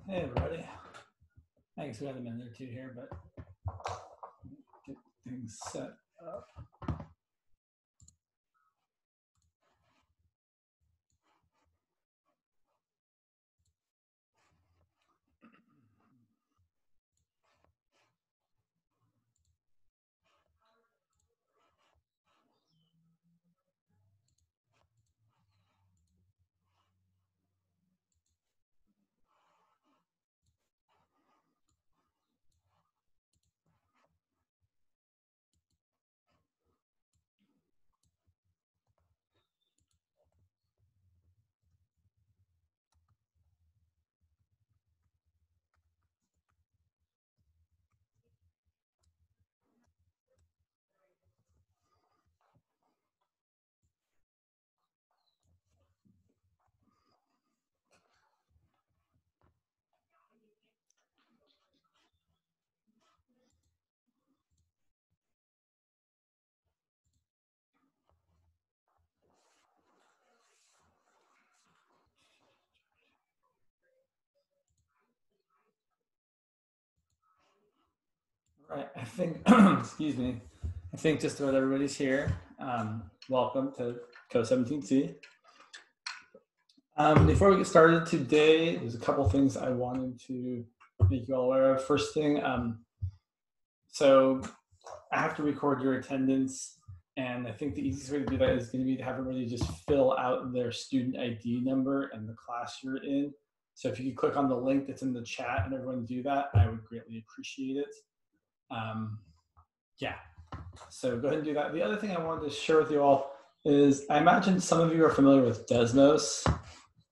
Hey everybody. Thanks, we got a minute or two here, but get things set up. Right, I think, excuse me, I think just about everybody's here. Welcome to Co-17C. Before we get started today, there's a couple things I wanted to make you all aware of. First thing, so I have to record your attendance, and I think the easiest way to do that is going to be to have everybody just fill out their student ID number and the class you're in. So if you could click on the link that's in the chat and everyone do that, I would greatly appreciate it. Yeah, so go ahead and do that. The other thing I wanted to share with you all is I imagine some of you are familiar with Desmos,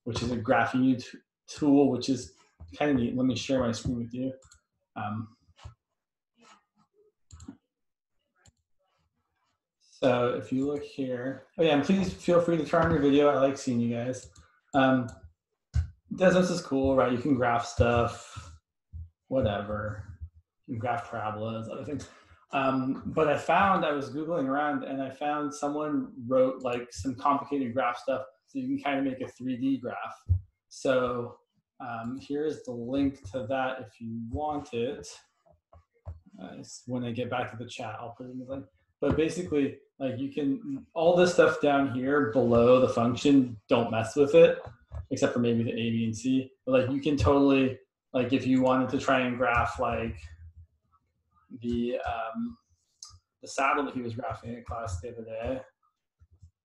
which is a graphing tool, which is kind of neat. Let me share my screen with you. So if you look here, oh yeah, and please feel free to turn on your video. I like seeing you guys. Desmos is cool, right? You can graph stuff, whatever. You can graph parabolas, other things. But I was Googling around and I found someone wrote like some complicated graph stuff so you can kind of make a 3D graph. So here's the link to that if you want it. When I get back to the chat, I'll put it in the link. But basically, like you can, all this stuff down here below the function, don't mess with it, except for maybe the A, B, and C. But like you can totally, like if you wanted to try and graph like the saddle that he was graphing in class the other day,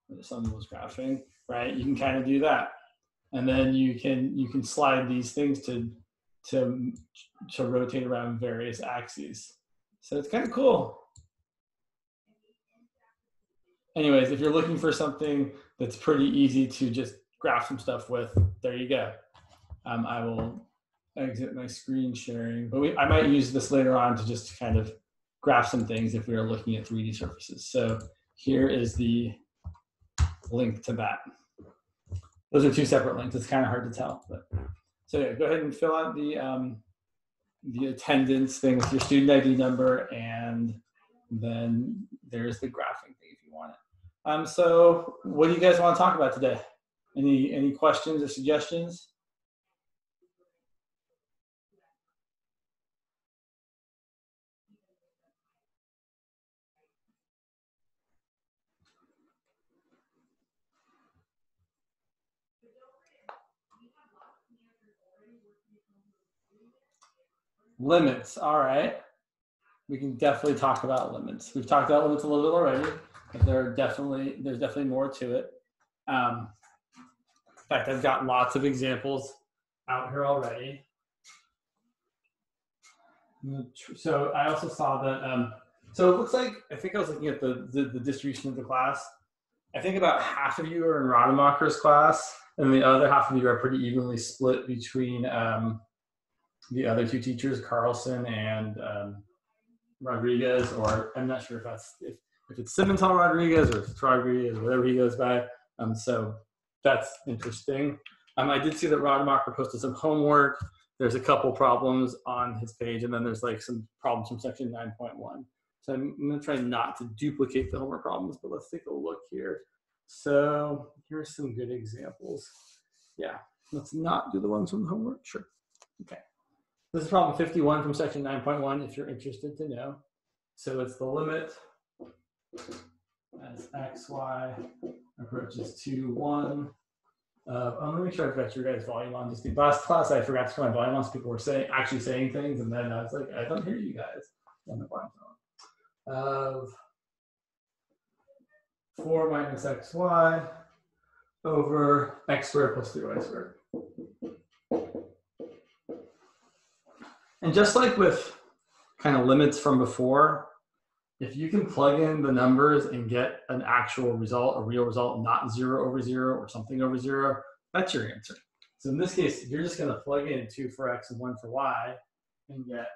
or the son was graphing, right? You can kind of do that, and then you can slide these things to rotate around various axes. So it's kind of cool. Anyways, if you're looking for something that's pretty easy to just graph some stuff with, there you go. I will exit my screen sharing, but I might use this later on to just kind of graph some things if we are looking at 3D surfaces. So here is the link to that. Those are two separate links. It's kind of hard to tell, but so yeah, go ahead and fill out the attendance thing with your student ID number, and then there's the graphing thing if you want it. So what do you guys want to talk about today? Any questions or suggestions? Limits, all right. We can definitely talk about limits. We've talked about limits a little bit already, but there's definitely more to it. In fact, I've got lots of examples out here already. So I also saw that, so it looks like, I think I was looking at the distribution of the class. I think about half of you are in Rademacher's class, and the other half of you are pretty evenly split between the other two teachers, Carlson and Rodriguez, or I'm not sure if it's Simonton Rodriguez or if it's Rodriguez, or whatever he goes by. So that's interesting. I did see that Rademacher posted some homework. There's a couple problems on his page, and then there's like some problems from section 9.1. So I'm gonna try not to duplicate the homework problems, but let's take a look here. So here's some good examples. Yeah, let's not do the ones from the homework, sure. Okay. This is problem 51 from section 9.1 if you're interested to know. So it's the limit as xy approaches to 1. I'm going to make sure I've got your guys' volume on. Just the last class, I forgot to turn my volume on, so people were actually saying things, and then I was like, I don't hear you guys. On the volume of 4 minus xy over x squared plus 3y squared. And just like with kind of limits from before, if you can plug in the numbers and get an actual result, a real result, not 0 over 0 or something over 0, that's your answer. So in this case, you're just going to plug in 2 for x and 1 for y and get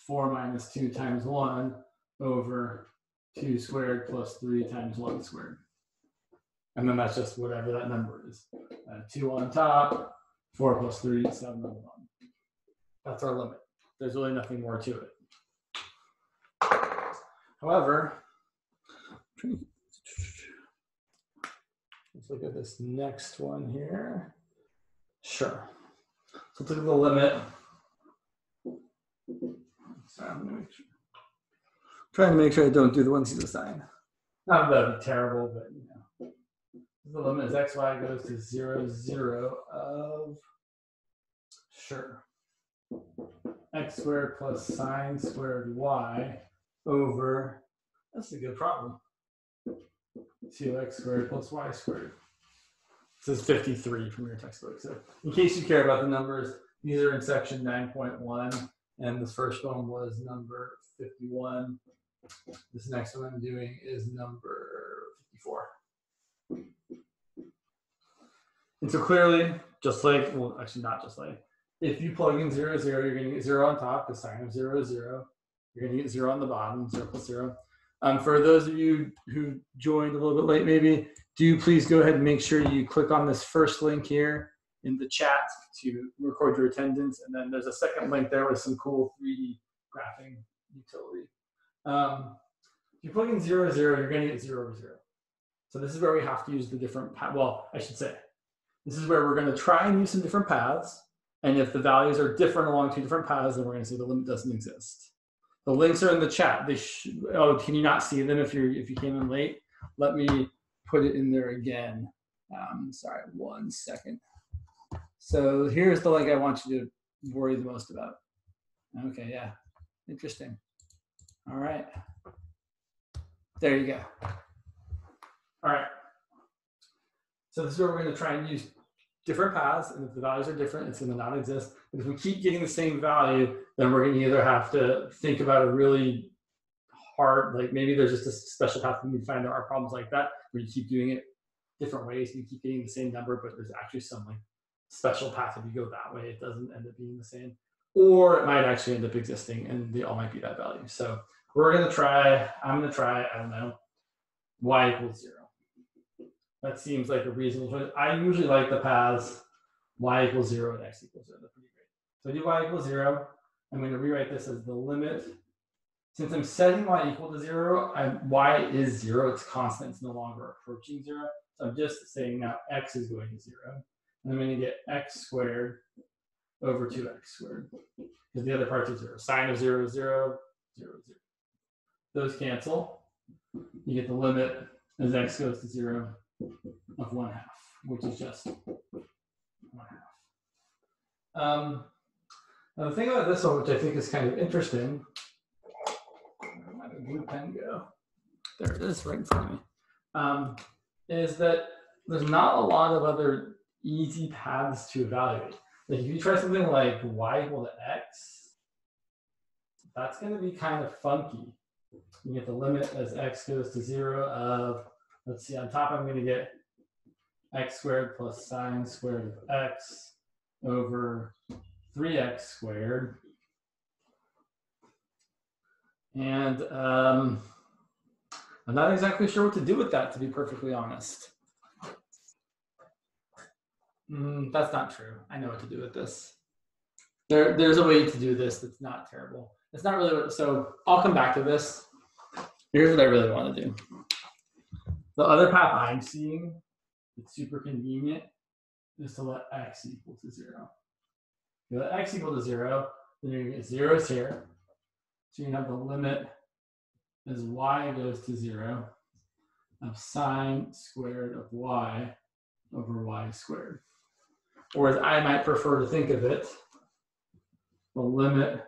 4 minus 2 times 1 over 2 squared plus 3 times 1 squared. And then that's just whatever that number is. 2 on top, 4 plus 3, 7 on the bottom. That's our limit. There's really nothing more to it. However, let's look at this next one here. Sure. So let's look at the limit. Sorry, I'm gonna make sure. Trying to make sure I don't do the 1 sign. Not that would be terrible, but you know. The limit is xy goes to 0, 0 of, sure, x squared plus sine squared y over, that's a good problem, 2x squared plus y squared. This is 53 from your textbook. So in case you care about the numbers, these are in section 9.1, and this first one was number 51. This next one I'm doing is number 54. And so clearly, just like, well, actually not just like, if you plug in 0, 0, you're going to get 0 on top, because sine of 0 is 0. You're going to get 0 on the bottom, 0 plus 0. For those of you who joined a little bit late, maybe, do please go ahead and make sure you click on this first link here in the chat to record your attendance. And then there's a second link there with some cool 3D graphing utility. If you plug in 0, 0, you're going to get 0 over 0. So this is where we have to use the different, well, I should say, this is where we're going to try and use some different paths. And if the values are different along 2 different paths, then we're going to say the limit doesn't exist. The links are in the chat. They oh, can you not see them if you came in late? Let me put it in there again. Sorry, 1 second. So here's the link I want you to worry the most about. Okay, yeah, interesting. All right, there you go. All right. So this is where we're going to try and use different paths, and if the values are different, it's going to not exist. But if we keep getting the same value, then we're going to either have to think about a really hard, like maybe there's just a special path and we find there are problems like that, where you keep doing it different ways and you keep getting the same number, but there's actually some like special path. If you go that way, it doesn't end up being the same. Or it might actually end up existing and they all might be that value. So we're going to try, I'm going to try, I don't know, y equals 0. That seems like a reasonable choice. I usually like the paths y equals 0 and x equals 0. They're pretty great. So I do y equals 0. I'm going to rewrite this as the limit. Since I'm setting y equal to 0, y is 0. It's constant. It's no longer approaching 0. So I'm just saying now x is going to 0. And I'm going to get x squared over 2x squared. Because the other parts are 0. Sine of 0 is 0, 0 is 0. Those cancel. You get the limit as x goes to 0 of 1/2, which is just 1/2. Now the thing about this one, which I think is kind of interesting, where did my blue pen go? There it is, right in front of me. Is that there's not a lot of other easy paths to evaluate. Like if you try something like y equal to x, that's going to be kind of funky. You get the limit as x goes to 0 of, let's see, on top I'm going to get x squared plus sine squared of x over 3x squared. And I'm not exactly sure what to do with that, to be perfectly honest. That's not true. I know what to do with this. There's a way to do this that's not terrible. It's not really what, so I'll come back to this. Here's what I really want to do. The other path I'm seeing, it's super convenient, is to let x equal to 0. You let x equal to 0, then you're going to get zeros here. So you're going to have the limit as y goes to 0 of sine squared of y over y squared. Or as I might prefer to think of it, the limit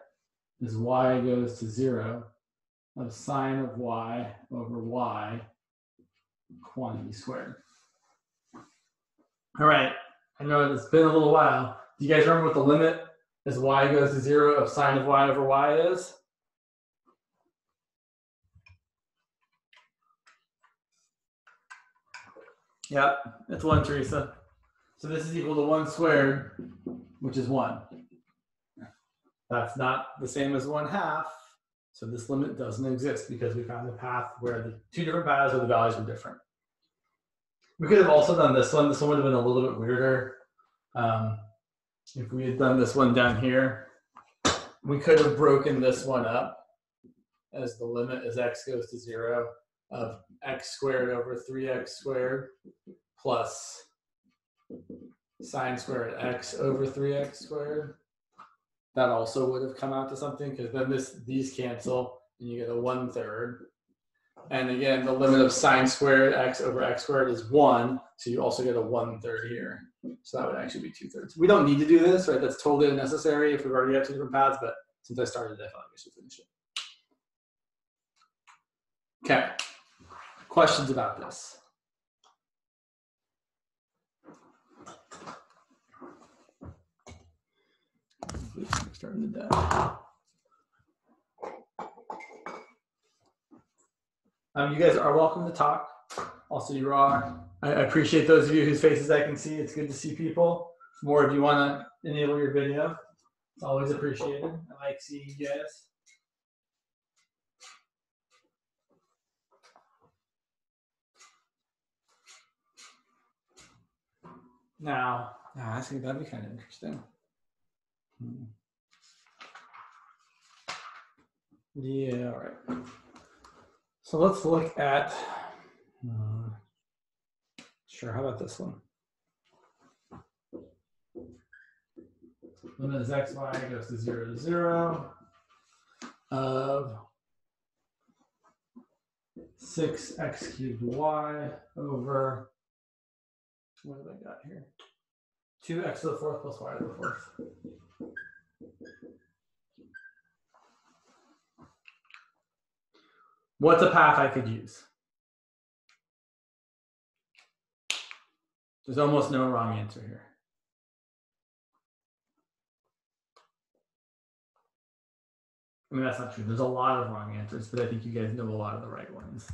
as y goes to 0 of sine of y over y quantity squared. All right, I know it's been a little while. Do you guys remember what the limit as y goes to 0 of sine of y over y is? Yep, it's 1, Teresa. So this is equal to 1 squared, which is 1. That's not the same as 1/2. So this limit doesn't exist because we found the path where the two different paths where the values are different. We could have also done this one. This one would have been a little bit weirder. If we had done this one down here, we could have broken this one up as the limit as x goes to 0 of x squared over 3x squared plus sine squared x over 3x squared. That also would have come out to something because then these cancel and you get a 1/3. And again, the limit of sine squared x over x squared is 1, so you also get a 1/3 here. So that would actually be 2/3. We don't need to do this, right? That's totally unnecessary if we've already got two different paths, but since I started, I felt like I should finish it. Okay, questions about this? Starting to die. You guys are welcome to talk. Also, you are. I appreciate those of you whose faces I can see. It's good to see people. More if you want to enable your video. It's always appreciated. I like seeing you guys. Now, I think that'd be kind of interesting. Yeah, all right. So let's look at, sure, how about this one? Limit as x, y goes to 0 to 0 of 6x cubed y over, what have I got here? 2x to the 4th plus y to the 4th. What's a path I could use? There's almost no wrong answer here. I mean, that's not true. There's a lot of wrong answers, but I think you guys know a lot of the right ones.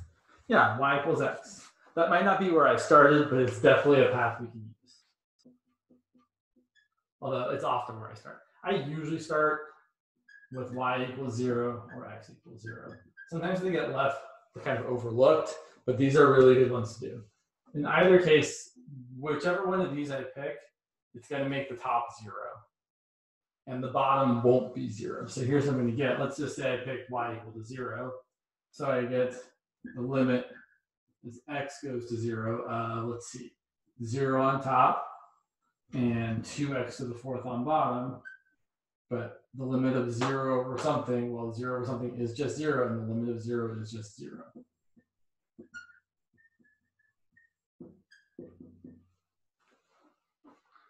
Yeah, y equals x. That might not be where I started, but it's definitely a path we can use. Although it's often where I start. I usually start with y equals 0 or x equals 0. Sometimes they get left kind of overlooked, but these are really good ones to do. In either case, whichever one of these I pick, it's going to make the top 0. And the bottom won't be 0. So here's what I'm going to get. Let's just say I pick y equal to 0. So I get the limit as x goes to 0. Let's see, 0 on top and 2x to the 4th on bottom. But the limit of 0 over something, well, 0 over something is just 0, and the limit of 0 is just 0.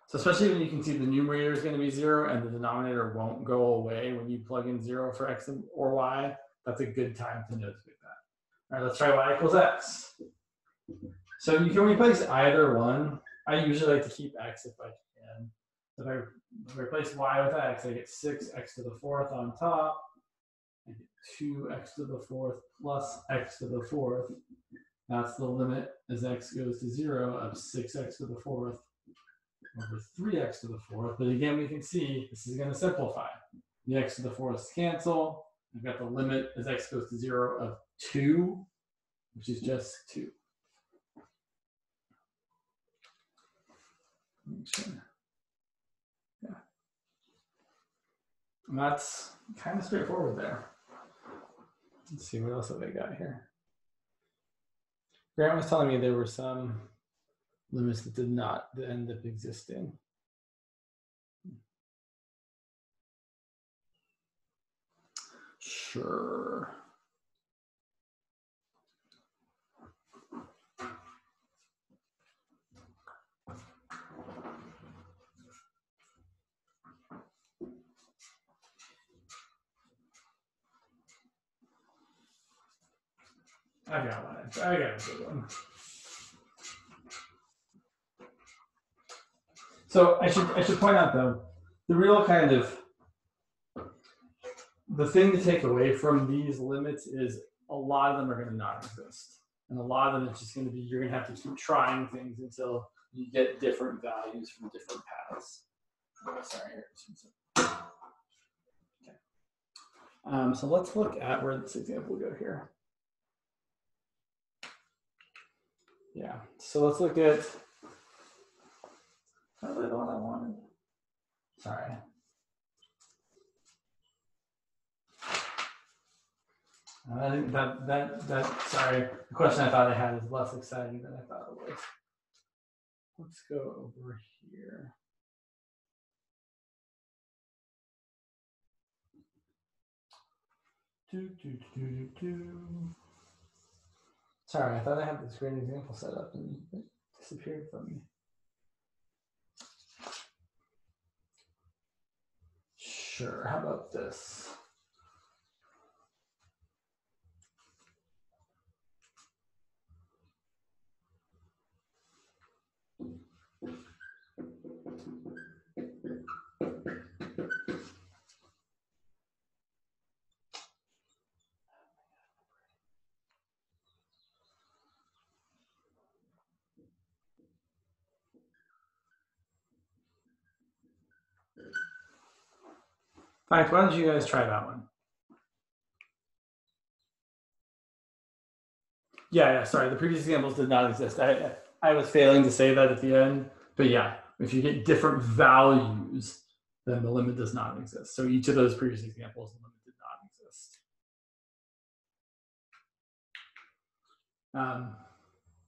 So especially when you can see the numerator is going to be 0 and the denominator won't go away when you plug in 0 for x or y, that's a good time to notate that. All right, let's try y equals x. So you can replace either one. I usually like to keep x if I can. If I replace y with x, I get 6x to the 4th on top. I get 2x to the 4th plus x to the 4th. That's the limit as x goes to 0 of 6x to the 4th over 3x to the 4th. But again, we can see this is going to simplify. The x to the 4ths cancel. I've got the limit as x goes to 0 of 2, which is just 2. Sure. Yeah. And that's kind of straightforward there. Let's see, what else have I got here? Grant was telling me there were some limits that did not end up existing. Sure. I got one. I got a good one. So I should point out though, the real kind of the thing to take away from these limits is a lot of them are going to not exist, and a lot of them it's just going to be you're going to have to keep trying things until you get different values from different paths. Oh, sorry. Okay. So let's look at where this example will go here. Yeah. So let's look at probably the one I wanted. Sorry. I think that sorry, the question I thought I had is less exciting than I thought it was. Let's go over here. Sorry, I thought I had this great example set up and it disappeared from me. Sure, how about this? In fact, why don't you guys try that one? Yeah, sorry, the previous examples did not exist. I was failing to say that at the end, but yeah, if you get different values, then the limit does not exist. So each of those previous examples, the limit did not exist.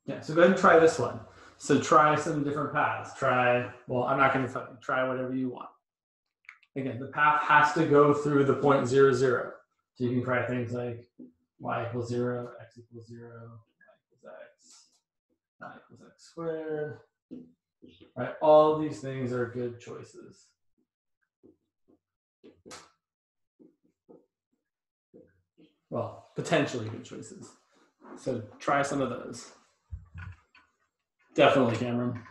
Yeah, so go ahead and try this one. So try some different paths. Well, I'm not going to tell you, try whatever you want. Again, the path has to go through the point 0, 0. So you can try things like y equals 0, x equals 0, y equals x, y equals x squared. Right, all these things are good choices. Well, potentially good choices. So try some of those. Definitely, Cameron.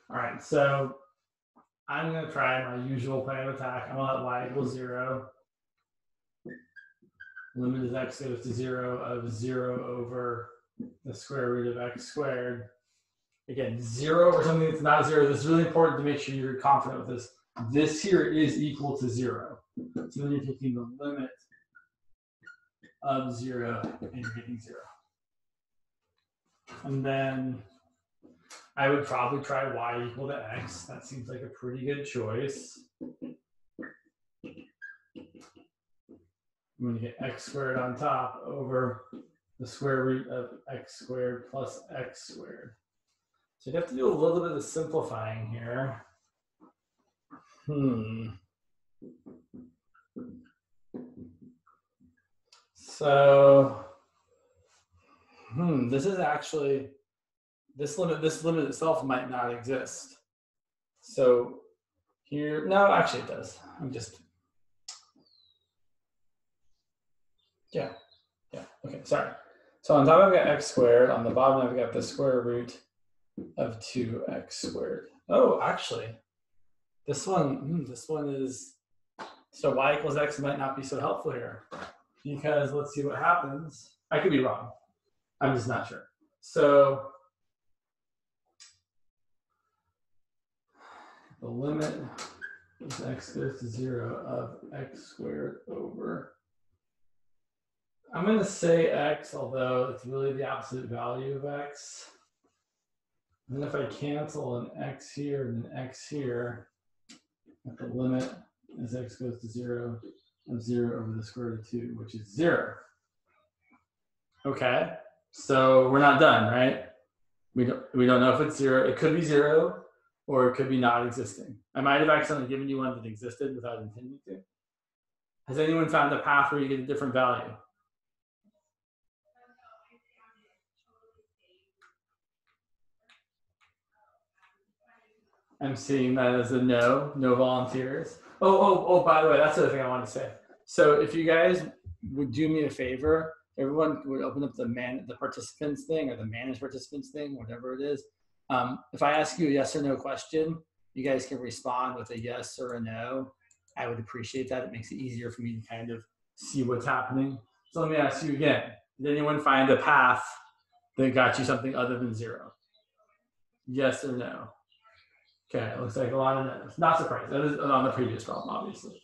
All right, so I'm going to try my usual plan of attack. I'm going to let y equals 0. Limit as x goes to 0 of 0 over the square root of x squared. Again, 0 or something that's not 0. This is really important to make sure you're confident with this. This here is equal to 0. So then you're taking the limit of 0 and you're getting 0. And then I would probably try y equal to x. That seems like a pretty good choice. I'm going to get x squared on top over the square root of x squared plus x squared. So you have to do a little bit of simplifying here. So, this is actually, this limit itself might not exist. So here, no, actually it does. Yeah, okay, sorry. So on top I've got x squared, on the bottom I've got the square root of 2x squared. Oh, actually, this one is, so y equals x might not be so helpful here, because let's see what happens. I could be wrong. I'm just not sure. So the limit as x goes to 0 of x squared over, I'm going to say x, although it's really the absolute value of x. And if I cancel an x here and an x here, at the limit as x goes to 0 of 0 over the square root of 2, which is 0. Okay, so we're not done, right? We don't know if it's 0. It could be 0, or it could be not existing. I might have accidentally given you one that existed without intending to. Has anyone found a path where you get a different value? I'm seeing that as a no volunteers. Oh, by the way, that's the other thing I wanted to say. So if you guys would do me a favor, everyone would open up the participants thing or the manage participants thing, whatever it is. If I ask you a yes or no question, you guys can respond with a yes or a no. I would appreciate that. It makes it easier for me to kind of see what's happening. So let me ask you again. Did anyone find a path that got you something other than 0? Yes or no? Okay, it looks like a lot of no's. Not surprised. That is on the previous problem, obviously.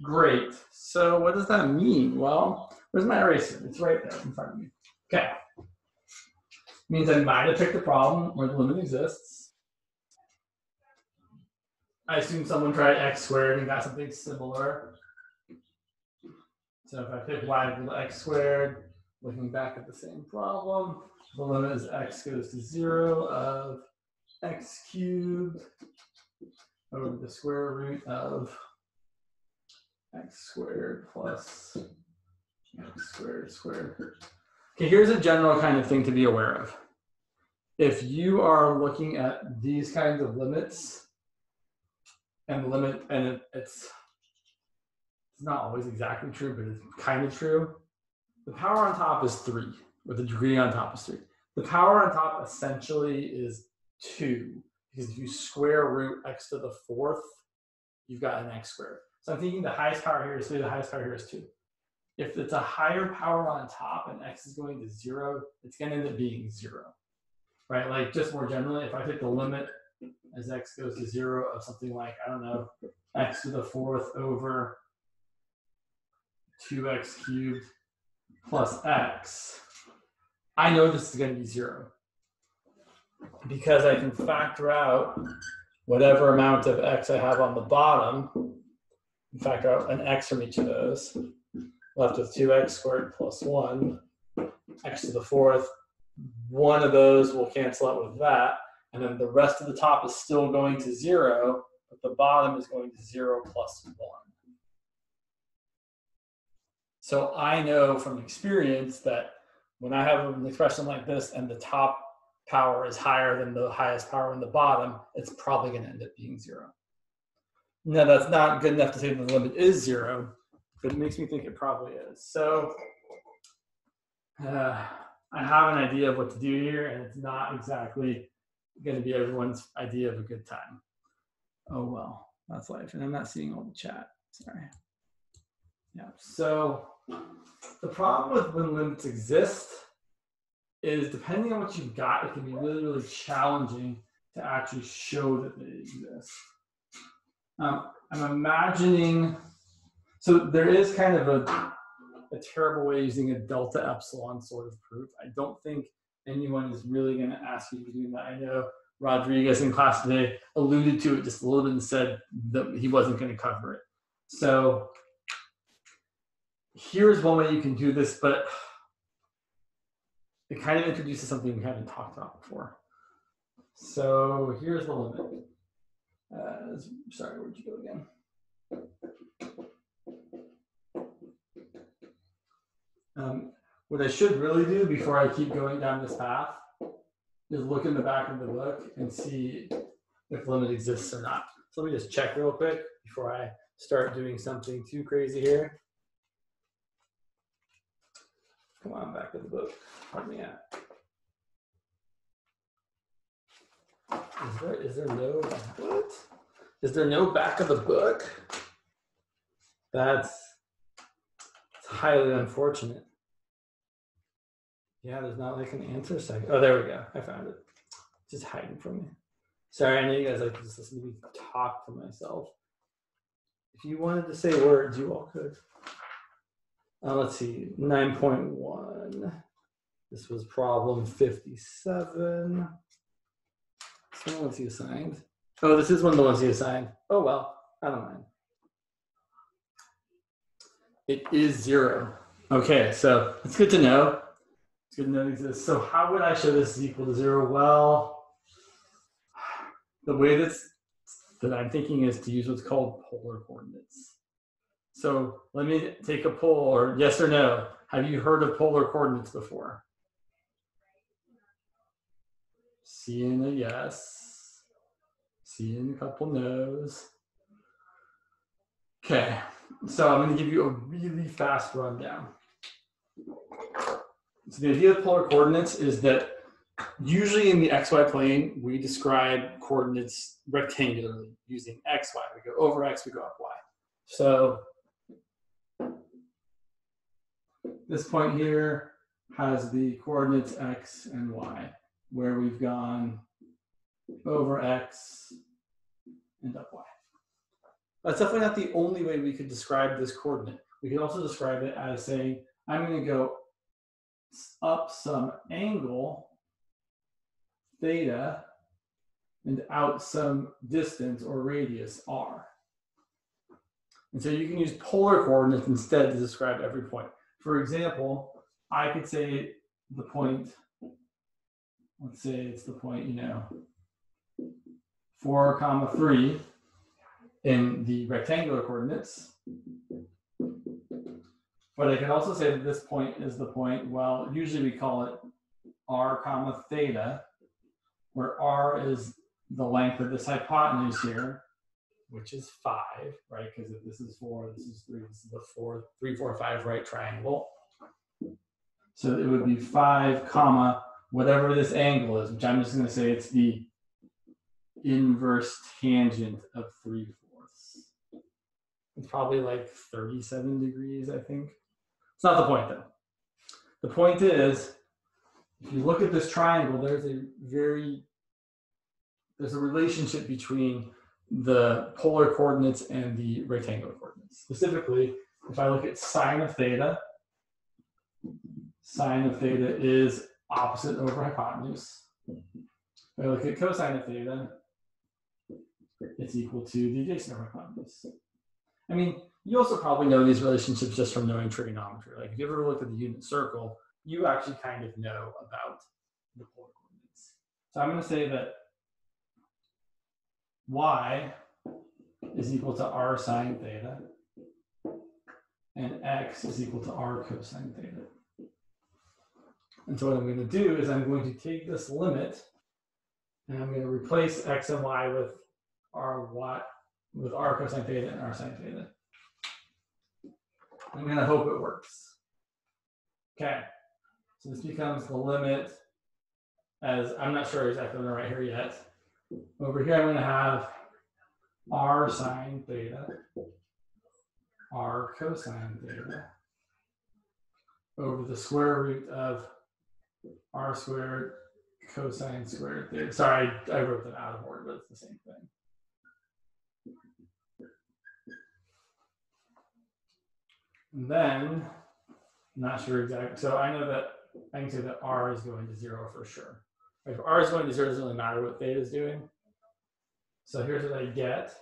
Great. So what does that mean? Well, where's my eraser? It's right there in front of me. Okay. Means I might have picked a problem where the limit exists. I assume someone tried x squared and got something similar. So if I pick y equal to x squared, looking back at the same problem, the limit is x goes to 0 of x cubed over the square root of x squared plus x squared squared. Okay, here's a general kind of thing to be aware of. If you are looking at these kinds of limits, and it's not always exactly true, but it's kind of true. The power on top is 3, or the degree on top is 3. The power on top essentially is 2, because if you square root x to the 4th, you've got an x squared. So I'm thinking the highest power here is 3, the highest power here is 2. If it's a higher power on top and x is going to 0, it's going to end up being 0, right? Like just more generally, if I take the limit as x goes to 0 of something like, I don't know, x to the 4th over 2x cubed plus x, I know this is going to be 0 because I can factor out whatever amount of x I have on the bottom, and factor out an x from each of those, left with 2x squared plus 1, x to the 4th. One of those will cancel out with that, and then the rest of the top is still going to 0, but the bottom is going to 0 plus 1. So I know from experience that when I have an expression like this and the top power is higher than the highest power in the bottom, it's probably going to end up being 0. Now, that's not good enough to say that the limit is 0, but it makes me think it probably is. So I have an idea of what to do here, and it's not exactly going to be everyone's idea of a good time. Oh, well, that's life. And I'm not seeing all the chat. Sorry. Yeah. So the problem with when limits exist is depending on what you've got, it can be really, really challenging to actually show that they exist. I'm imagining, so there is kind of a terrible way using a delta epsilon sort of proof. I don't think anyone is really going to ask you to do that. I know Rodriguez in class today alluded to it just a little bit and said that he wasn't going to cover it. So here's one way you can do this, but it kind of introduces something we haven't talked about before. So here's the limit. Sorry, where'd you go again? What I should really do before I keep going down this path is look in the back of the book and see if limit exists or not. So let me just check real quick before I start doing something too crazy here. Come on, back to the book. Pardon me out. Is there no what? Is there no back of the book? It's highly unfortunate. Yeah, there's not like an answer section. Oh, there we go. I found it. It's just hiding from me. Sorry, I know you guys like to just listen to me talk to myself. If you wanted to say words, you all could. Let's see, 9.1. This was problem 57. This one of the ones he assigned. Oh, this is one of the ones he assigned. Oh, well, I don't mind. It is 0. Okay, so it's good to know. It's good to know it exists. So how would I show this is equal to 0? Well, the way that I'm thinking is to use what's called polar coordinates. So let me take a poll, or yes or no. Have you heard of polar coordinates before? Seeing a yes, seeing a couple no's. Okay, so I'm going to give you a really fast rundown. So the idea of polar coordinates is that usually in the xy plane, we describe coordinates rectangularly using xy. We go over x, we go up y. So this point here has the coordinates x and y, where we've gone over x and up y. That's definitely not the only way we could describe this coordinate. We could also describe it as saying, I'm going to go up some angle, theta, and out some distance or radius, r. And so you can use polar coordinates instead to describe every point. For example, I could say the point, let's say it's the point, 4, 3 in the rectangular coordinates. But I can also say that this point is the point, well, usually we call it r, theta, where r is the length of this hypotenuse here, which is 5, right? Because if this is 4, this is 3, this is the 3, 4, 5 right triangle. So it would be 5, whatever this angle is, which I'm just going to say it's the inverse tangent of 3/4. It's probably like 37 degrees, I think. It's not the point, though. The point is, if you look at this triangle, there's a relationship between the polar coordinates and the rectangular coordinates. Specifically, if I look at sine of theta is opposite over hypotenuse. If I look at cosine of theta, it's equal to the adjacent over hypotenuse. I mean, you also probably know these relationships just from knowing trigonometry. Like if you ever looked at the unit circle, you actually kind of know about the polar coordinates. So I'm going to say that y is equal to r sine theta, and x is equal to r cosine theta. And so what I'm going to do is I'm going to take this limit, and I'm going to replace x and y with r cosine theta and r sine theta. I'm going to hope it works. Okay, so this becomes the limit as, I'm not sure exactly what I'm going to write here yet. Over here I'm going to have r sine theta, r cosine theta, over the square root of r squared cosine squared theta. Sorry, I wrote that out of order, but it's the same thing. And then, I'm not sure exactly, so I know that I can say that r is going to 0 for sure. If r is going to 0, it doesn't really matter what theta is doing. So here's what I get.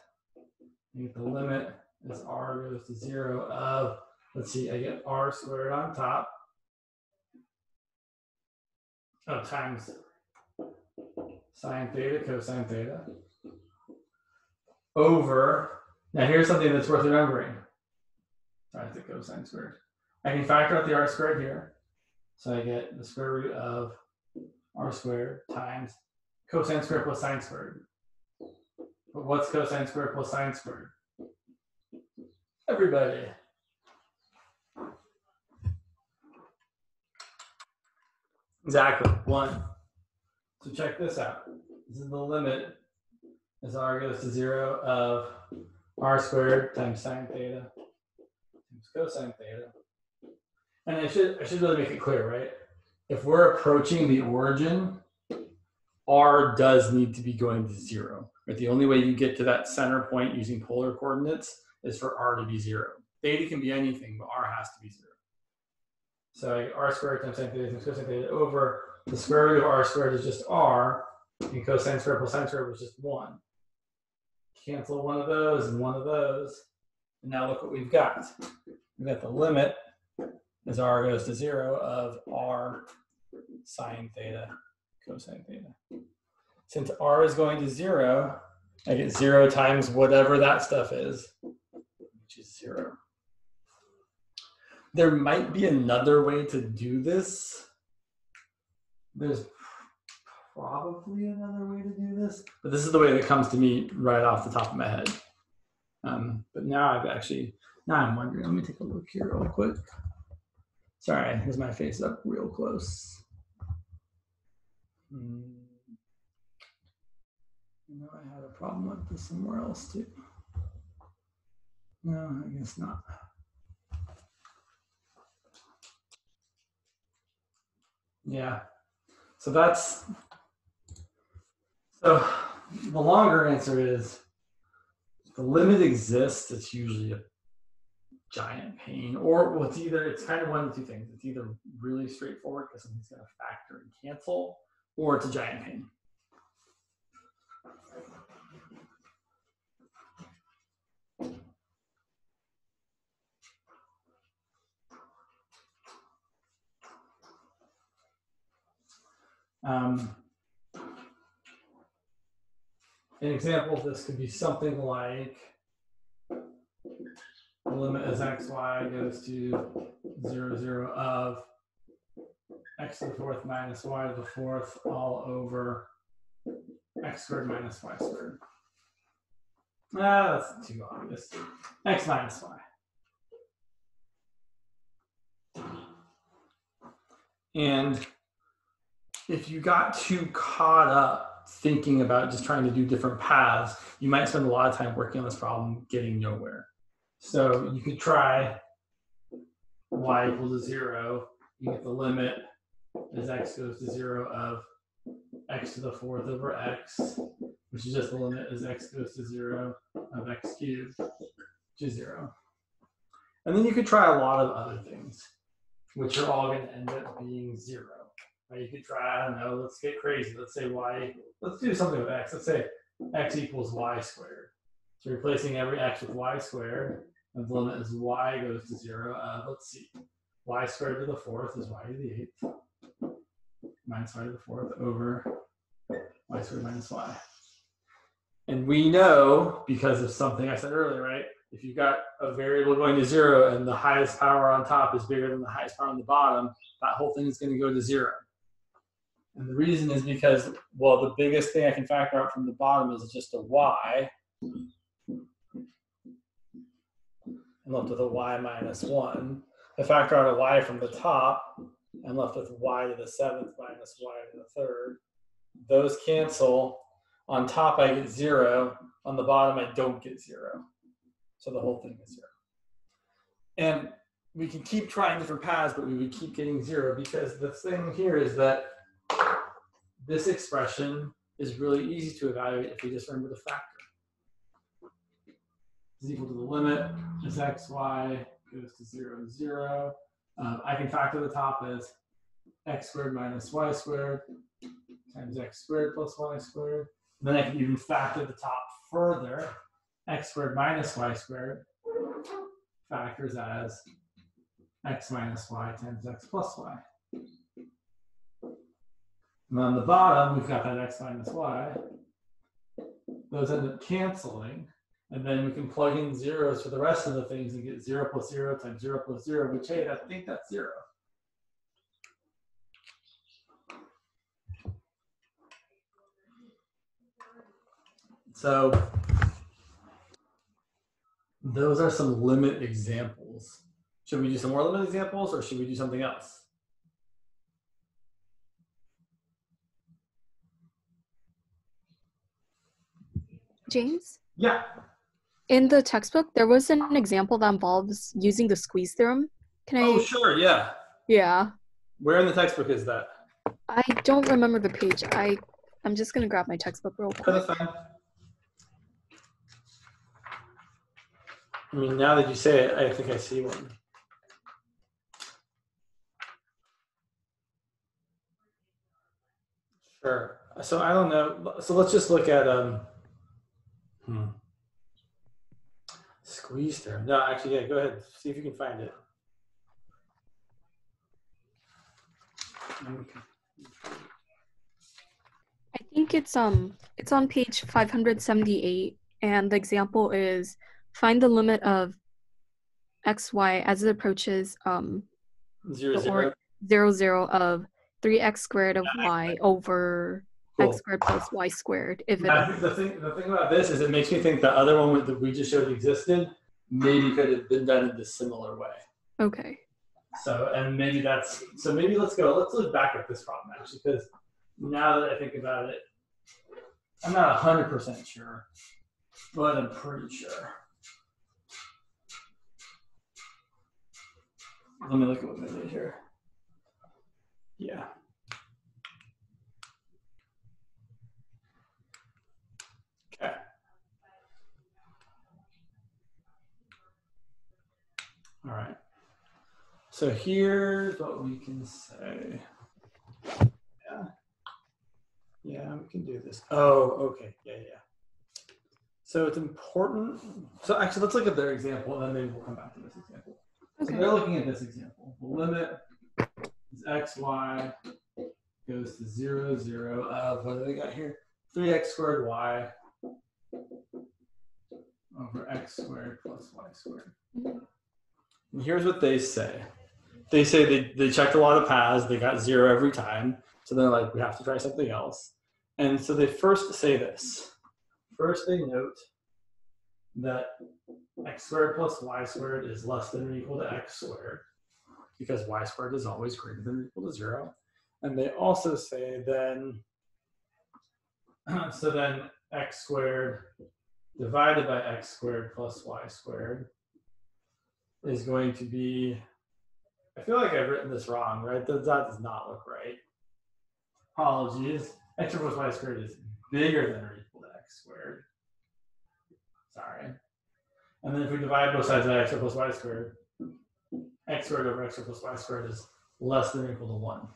I get the limit as r goes to 0 of, let's see, I get r squared on top, times sine theta cosine theta over, now here's something that's worth remembering. Sorry, it's a cosine squared. I can factor out the r squared here. So I get the square root of r squared times cosine squared plus sine squared. But what's cosine squared plus sine squared? Everybody. Exactly, 1. So check this out. This is the limit as r goes to 0 of r squared times sine theta times cosine theta. And I should really make it clear, right? If we're approaching the origin, r does need to be going to 0. Right? The only way you get to that center point using polar coordinates is for r to be 0. Theta can be anything, but r has to be 0. So r squared times sine theta times cosine theta over the square root of r squared is just r, and cosine squared plus sine squared was just 1. Cancel one of those and one of those. And now look what we've got. We've got the limit as r goes to 0 of r sine theta cosine theta. Since r is going to 0, I get 0 times whatever that stuff is, which is 0. There might be another way to do this. There's probably another way to do this, but this is the way that comes to me right off the top of my head. But now I'm wondering, let me take a look here real quick. Sorry, here's my face up real close. I know I had a problem with this somewhere else too. No, I guess not. Yeah, so the longer answer is, if the limit exists, it's usually a giant pain, or it's kind of one of two things. It's either really straightforward because something's going to factor and cancel, or it's a giant pain. An example of this could be something like the limit as xy goes to 0, 0 of x to the 4th minus y to the 4th all over x squared minus y squared. That's too obvious. X minus y. And if you got too caught up thinking about just trying to do different paths, you might spend a lot of time working on this problem getting nowhere. So you could try y equal to 0. You get the limit as x goes to 0 of x to the 4th over x, which is just the limit as x goes to 0 of x cubed, which is 0. And then you could try a lot of other things, which are all going to end up being 0. Right? You could try, I don't know, let's get crazy. Let's say let's do something with x. Let's say x equals y squared. So replacing every x with y squared, and the limit as y goes to 0. Let's see, y squared to the 4th is y to the 8th minus y to the 4th over y squared minus y. And we know, because of something I said earlier, right? If you've got a variable going to 0 and the highest power on top is bigger than the highest power on the bottom, that whole thing is going to go to 0. And the reason is because, well, the biggest thing I can factor out from the bottom is just a y. I'm left with a y minus 1. I factor out a y from the top, I'm left with y to the 7th minus y to the 3rd. Those cancel. On top, I get 0. On the bottom, I don't get 0. So the whole thing is 0. And we can keep trying different paths, but we would keep getting 0 because the thing here is that this expression is really easy to evaluate if we just remember the factor. Is equal to the limit as xy goes to 0, 0. I can factor the top as x squared minus y squared times x squared plus y squared. And then I can even factor the top further. X squared minus y squared factors as x minus y times x plus y. And on the bottom, we've got that x minus y. Those end up canceling. And then we can plug in zeros for the rest of the things and get 0 plus 0 times 0 plus 0, which, hey, I think that's 0. So those are some limit examples. Should we do some more limit examples or should we do something else? James? Yeah. In the textbook, there was an example that involves using the squeeze theorem. Can I? Oh, sure, yeah. Yeah. Where in the textbook is that? I don't remember the page. I'm just gonna grab my textbook real quick. That's fine. I mean, now that you say it, I think I see one. Sure. So I don't know. So let's just look at squeeze theorem. No, actually, yeah. Go ahead. See if you can find it. I think it's on page 578, and the example is find the limit of xy as it approaches 0, 0. 0, 0 of 3x squared of y over x squared plus y squared. If it the thing about this is it makes me think the other one that we just showed existed maybe could have been done in a similar way. Okay. So, and maybe that's, so maybe let's look back at this problem actually, because now that I think about it, I'm not 100% sure, but I'm pretty sure. Let me look at what I did here. Yeah. Okay. All right. So here's what we can say. Yeah. Yeah, we can do this. Oh, okay. Yeah. So it's important. So actually, let's look at their example, and then maybe we'll come back to this example. Okay. So they're looking at this example. The limit is x, y goes to 0, 0 of, what do they got here? 3x squared y over x squared plus y squared. And here's what they say. They say they checked a lot of paths. They got 0 every time. So they're like, we have to try something else. And so they first say this. First, they note that x squared plus y squared is less than or equal to x squared, because y squared is always greater than or equal to 0. And they also say then, so then x squared divided by x squared plus y squared is going to be, I feel like I've written this wrong, right? That does not look right. Apologies. X squared plus y squared is bigger than or equal to x squared. Sorry. And then if we divide both sides by x squared plus y squared, x squared over x squared plus y squared is less than or equal to 1.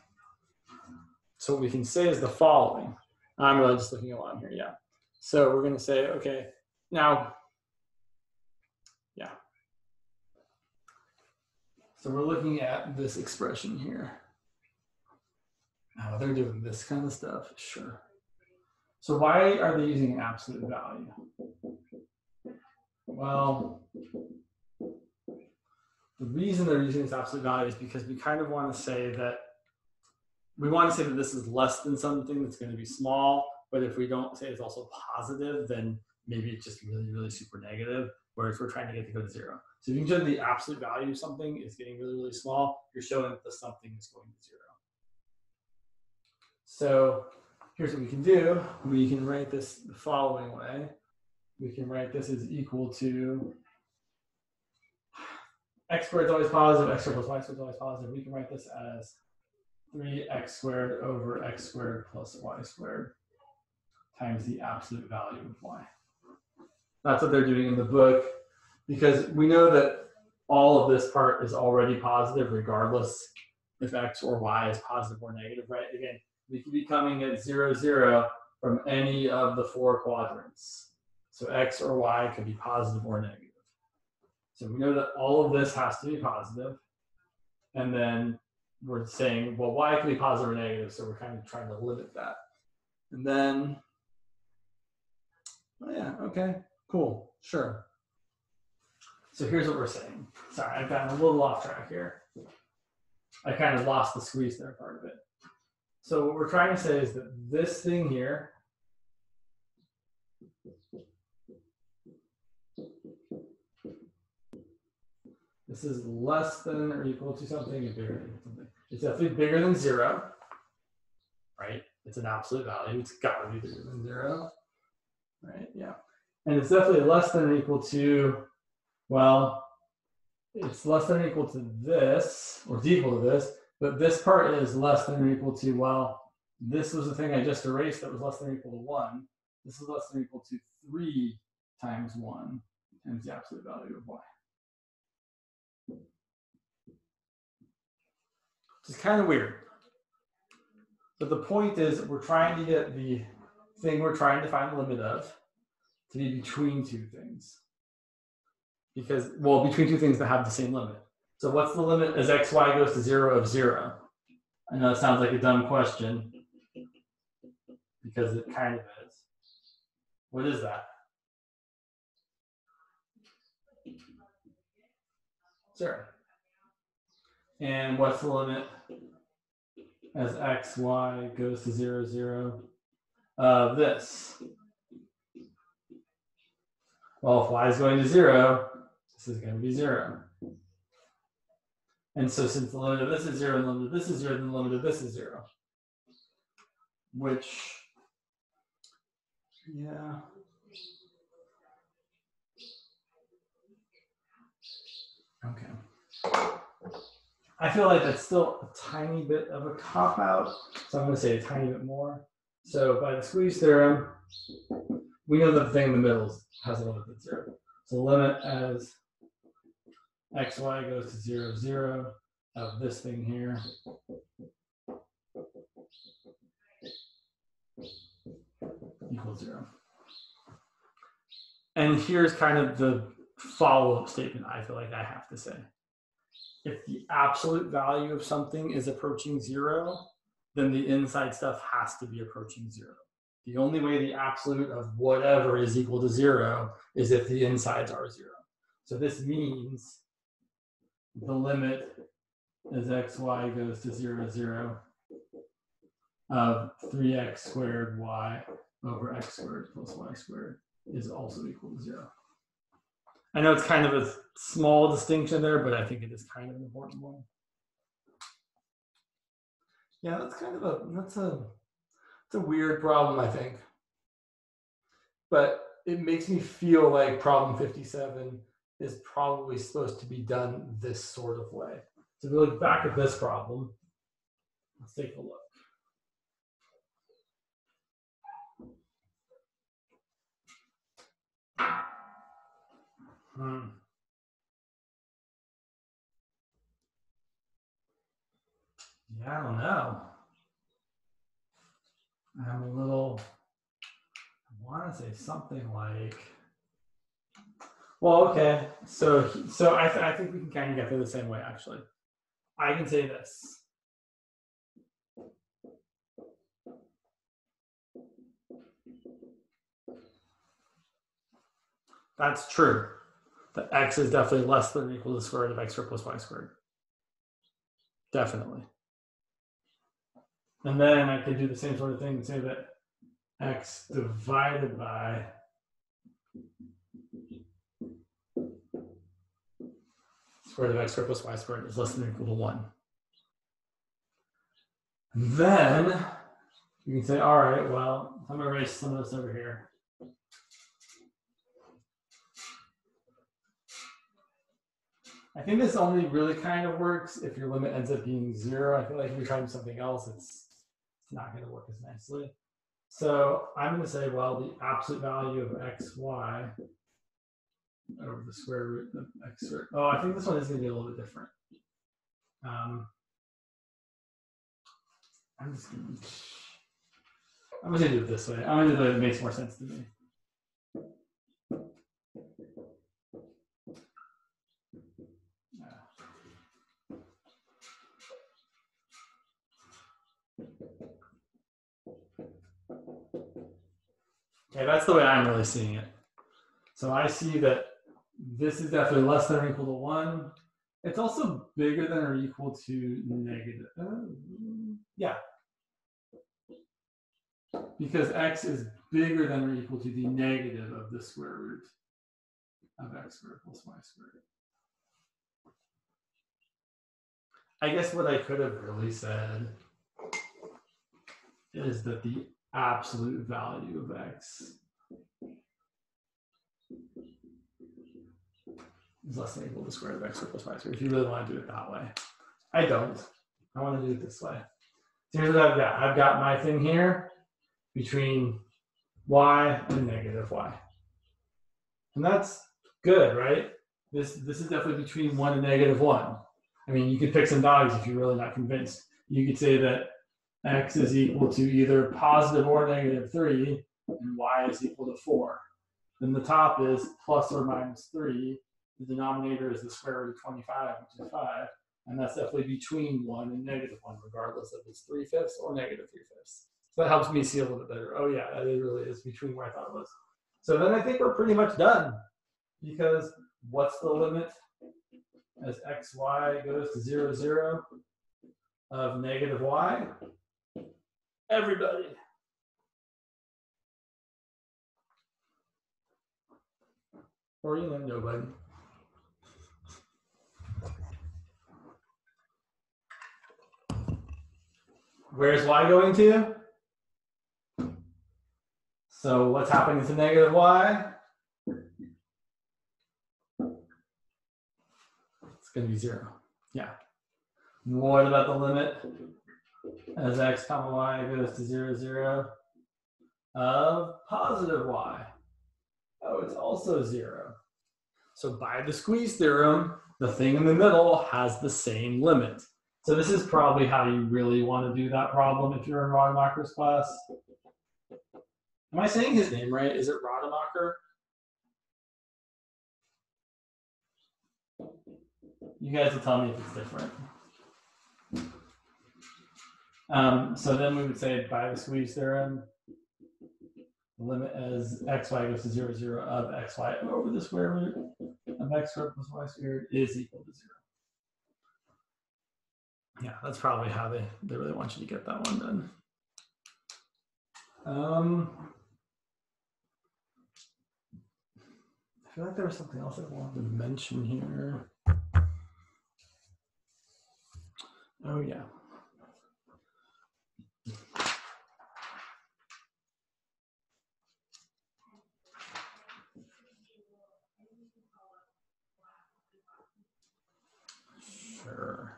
So what we can say is the following. I'm really just looking along here, yeah. So we're going to say, okay, now, yeah. So we're looking at this expression here. Oh, they're doing this kind of stuff, sure. So why are they using an absolute value? Well, the reason they're using this absolute value is because we kind of want to say that this is less than something that's going to be small, but if we don't say it's also positive, then maybe it's just really, really super negative, whereas we're trying to get to go to 0. So if you can show the absolute value of something is getting really, really small, you're showing that the something is going to 0. So here's what we can do. We can write this the following way. We can write this as equal to x squared is always positive, x squared plus y squared is always positive. We can write this as 3x squared over x squared plus y squared times the absolute value of y. That's what they're doing in the book, because we know that all of this part is already positive regardless if x or y is positive or negative, right? Again, we could be coming at 0, 0 from any of the 4 quadrants. So x or y could be positive or negative. So we know that all of this has to be positive. And then we're saying, well, y can be positive or negative, so we're kind of trying to limit that. And then, oh yeah, okay, cool, sure. So here's what we're saying. Sorry, I've gotten a little off track here. I kind of lost the squeeze there part of it. So what we're trying to say is that this thing here this is less than or equal to something and bigger than something. It's definitely bigger than 0, right? It's an absolute value. It's got to be bigger than 0, right? Yeah. And it's definitely less than or equal to, well, it's less than or equal to this, or it's equal to this, but this part is less than or equal to, well, this was the thing I just erased that was less than or equal to 1. This is less than or equal to 3 times 1 times the absolute value of y. Which is kind of weird. But the point is we're trying to get the thing we're trying to find the limit of to be between two things. Because, well, between two things that have the same limit. So what's the limit as x, y goes to 0 of 0? I know it sounds like a dumb question, because it kind of is. What is that? 0. And what's the limit as x, y goes to 0, 0 of this? Well, if y is going to 0, this is going to be 0. And so since the limit of this is 0 and the limit of this is 0, then the limit of this is 0. Which, yeah. Okay. I feel like that's still a tiny bit of a cop-out, so I'm going to say a tiny bit more. So by the squeeze theorem, we know that the thing in the middle has a limit that's 0. So the limit as x, y goes to 0, 0 of this thing here equals 0. And here's kind of the follow-up statement I feel like I have to say. If the absolute value of something is approaching 0, then the inside stuff has to be approaching 0. The only way the absolute of whatever is equal to 0 is if the insides are 0. So this means the limit as x, y goes to 0, 0 of 3x squared y over x squared plus y squared is also equal to 0. I know it's kind of a small distinction there, but I think it is kind of an important one. Yeah, that's kind of it's a weird problem, I think. But it makes me feel like problem 57 is probably supposed to be done this sort of way. So if we look back at this problem, let's take a look. Yeah, I don't know. I'm a little, I want to say something like, well, okay. So I think we can kind of get there the same way, actually. I can say this. That's true. That x is definitely less than or equal to the square root of x squared plus y squared. Definitely. And then I could do the same sort of thing and say that x divided by square root of x squared plus y squared is less than or equal to 1. And then you can say, all right, well, I'm going to erase some of this over here. I think this only really kind of works if your limit ends up being 0. I feel like if you're trying something else, it's not going to work as nicely. So I'm going to say, well, the absolute value of x, y over the square root of x squared. Oh, I think this one is going to be a little bit different. I'm going to do it this way. I'm going to do it. It makes more sense to me. Okay, that's the way I'm really seeing it. So I see that this is definitely less than or equal to 1. It's also bigger than or equal to negative. Yeah. Because x is bigger than or equal to the negative of the square root of x squared plus y squared. I guess what I could have really said is that the absolute value of x is less than or equal to the square root of x squared plus y squared, if you really want to do it that way. I don't. I want to do it this way. So here's what I've got. I've got my thing here between y and negative y. And that's good, right? This is definitely between 1 and negative 1. I mean, you could pick some values if you're really not convinced. You could say that x is equal to either positive or negative 3, and y is equal to 4. Then the top is plus or minus 3. The denominator is the square root of 25, which is 5. And that's definitely between 1 and negative 1, regardless if it's 3/5 or negative 3/5. So that helps me see a little bit better. Oh yeah, that really is between where I thought it was. So then I think we're pretty much done, because what's the limit as xy goes to 0, 0 of negative y? Everybody. Or nobody. Where's y going to? So what's happening to negative y? It's going to be 0. Yeah. What about the limit as x comma y goes to 0, 0 of positive y? Oh, it's also 0. So by the squeeze theorem, the thing in the middle has the same limit. So this is probably how you really want to do that problem if you're in Rademacher's class. Am I saying his name right? Is it Rademacher? You guys will tell me if it's different. So then we would say by the squeeze theorem, the limit as xy goes to 0, 0 of xy over the square root of x squared plus y squared is equal to 0. Yeah, that's probably how they really want you to get that one done. I feel like there was something else I wanted to mention here. Oh, yeah. Sure.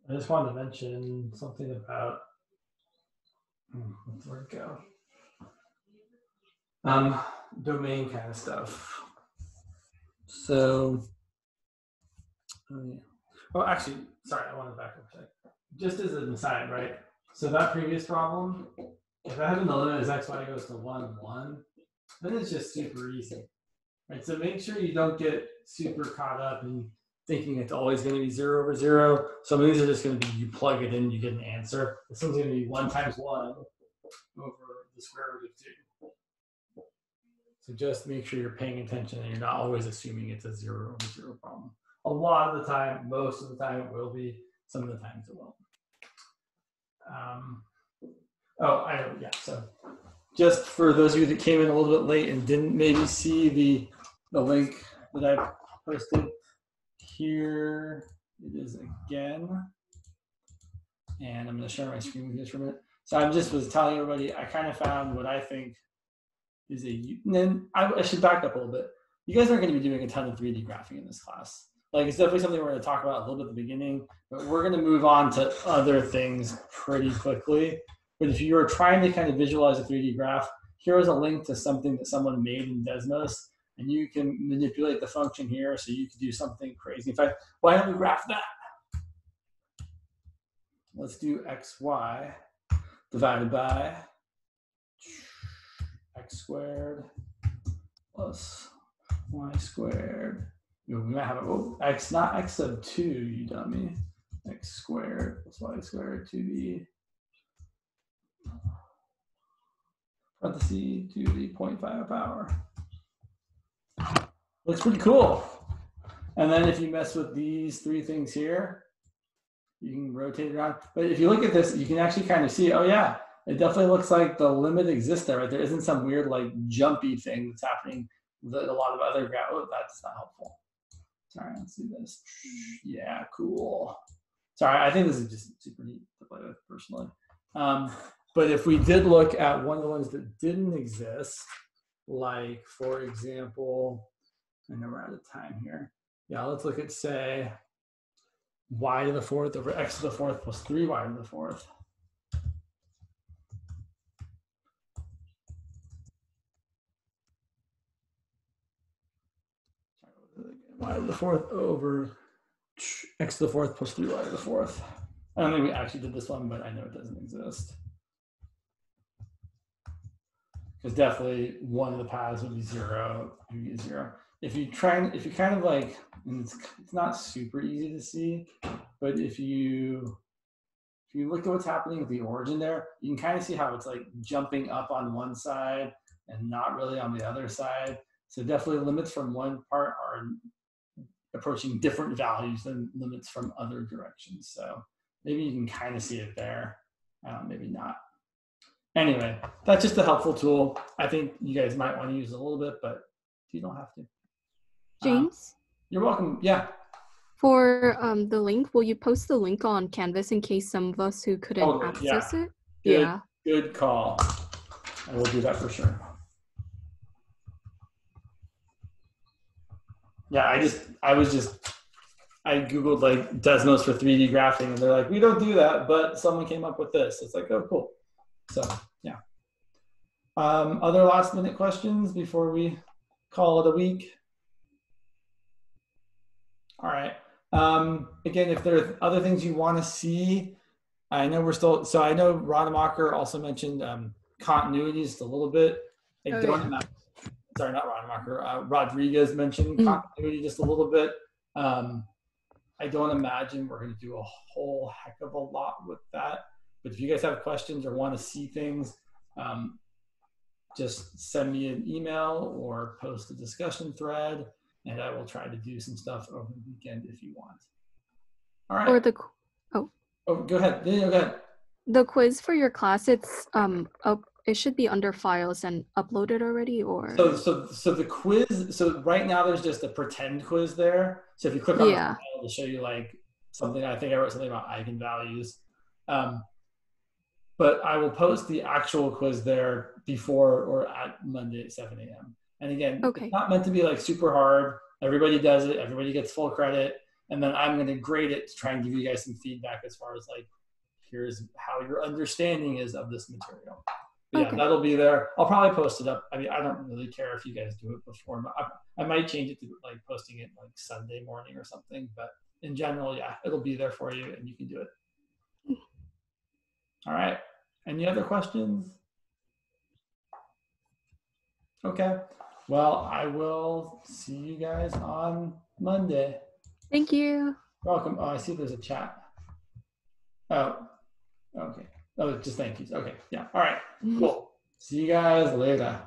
I just wanted to mention something about, where'd it go? Domain kind of stuff. So, oh, actually, sorry, I wanted to back up a sec. Just as an aside, right? So that previous problem, if I have the limit as xy goes to 1, 1, then it's just super easy. Right, so make sure you don't get super caught up in thinking it's always going to be 0 over 0. Some of these are just going to be, you plug it in, you get an answer. This one's going to be 1 times 1 over the square root of 2. So just make sure you're paying attention and you're not always assuming it's a 0 over 0 problem. A lot of the time, most of the time it will be, some of the times it won't. So just for those of you that came in a little bit late and didn't maybe see the link that I posted, here it is again. And I'm going to share my screen with you for a minute. So I just was telling everybody, I kind of found what I think is and then I should back up a little bit. You guys aren't going to be doing a ton of 3D graphing in this class. Like, it's definitely something we're going to talk about a little bit at the beginning, but we're going to move on to other things pretty quickly. But if you are trying to kind of visualize a 3D graph, here is a link to something that someone made in Desmos, and you can manipulate the function here so you can do something crazy. In fact, why don't we graph that? let's do xy divided by x squared plus y squared. We might have x, not x sub 2, you dummy. X squared plus y squared to the parentheses to the 0.5 power. Looks pretty cool. And then if you mess with these three things here, you can rotate it around. But if you look at this, you can actually kind of see, oh yeah, it definitely looks like the limit exists there, right? There isn't some weird like jumpy thing that's happening that a lot of other graphs. Oh, that's not helpful. Sorry, let's do this. Yeah, cool. Sorry, I think this is just super neat to play with personally. But if we did look at one of the ones that didn't exist, like for example, I know we're out of time here. Yeah, let's look at, say, y to the fourth over x to the fourth plus 3y to the fourth. Y to the fourth over x to the fourth plus 3y to the fourth. I don't think we actually did this one, but I know it doesn't exist. Because definitely one of the paths would be 0, would be 0. If you kind of like, and it's not super easy to see, but if you look at what's happening with the origin there, you can kind of see how it's like jumping up on one side and not really on the other side. So definitely limits from one part are approaching different values than limits from other directions. So maybe you can kind of see it there, maybe not. Anyway, that's just a helpful tool. I think you guys might want to use it a little bit, but you don't have to. James? You're welcome. Yeah. For the link, will you post the link on Canvas in case some of us who couldn't access it? Good call. I will do that for sure. Yeah, I Googled like Desmos for 3D graphing, and they're like, we don't do that, but someone came up with this. It's like, oh, cool. So, yeah. Other last minute questions before we call it a week? All right. Again, if there are other things you want to see, I know we're still, so I know Rademacher also mentioned continuity just a little bit. Sorry, not Rademacher. Rodriguez mentioned continuity just a little bit. I don't imagine we're going to do a whole heck of a lot with that. But if you guys have questions or want to see things, just send me an email or post a discussion thread, and I will try to do some stuff over the weekend if you want. All right. Or go ahead. Go ahead. The quiz for your class, it's it should be under files and uploaded already, or so the quiz. So right now there's just a pretend quiz there. So if you click on the file, it'll show you like something. I think I wrote something about eigenvalues. But I will post the actual quiz there before or at Monday at 7 a.m. And again, It's not meant to be like super hard. Everybody does it. Everybody gets full credit. And then I'm going to grade it to try and give you guys some feedback as far as like, here's how your understanding is of this material. But yeah, that'll be there. I'll probably post it up. I mean, I don't really care if you guys do it before. I might change it to like posting it like Sunday morning or something. But in general, yeah, it'll be there for you and you can do it. All right. Any other questions? Okay. Well, I will see you guys on Monday. Thank you. Welcome. Oh, I see there's a chat. Oh, okay. Oh, just thank you. Okay. Yeah. All right. Cool. See you guys later.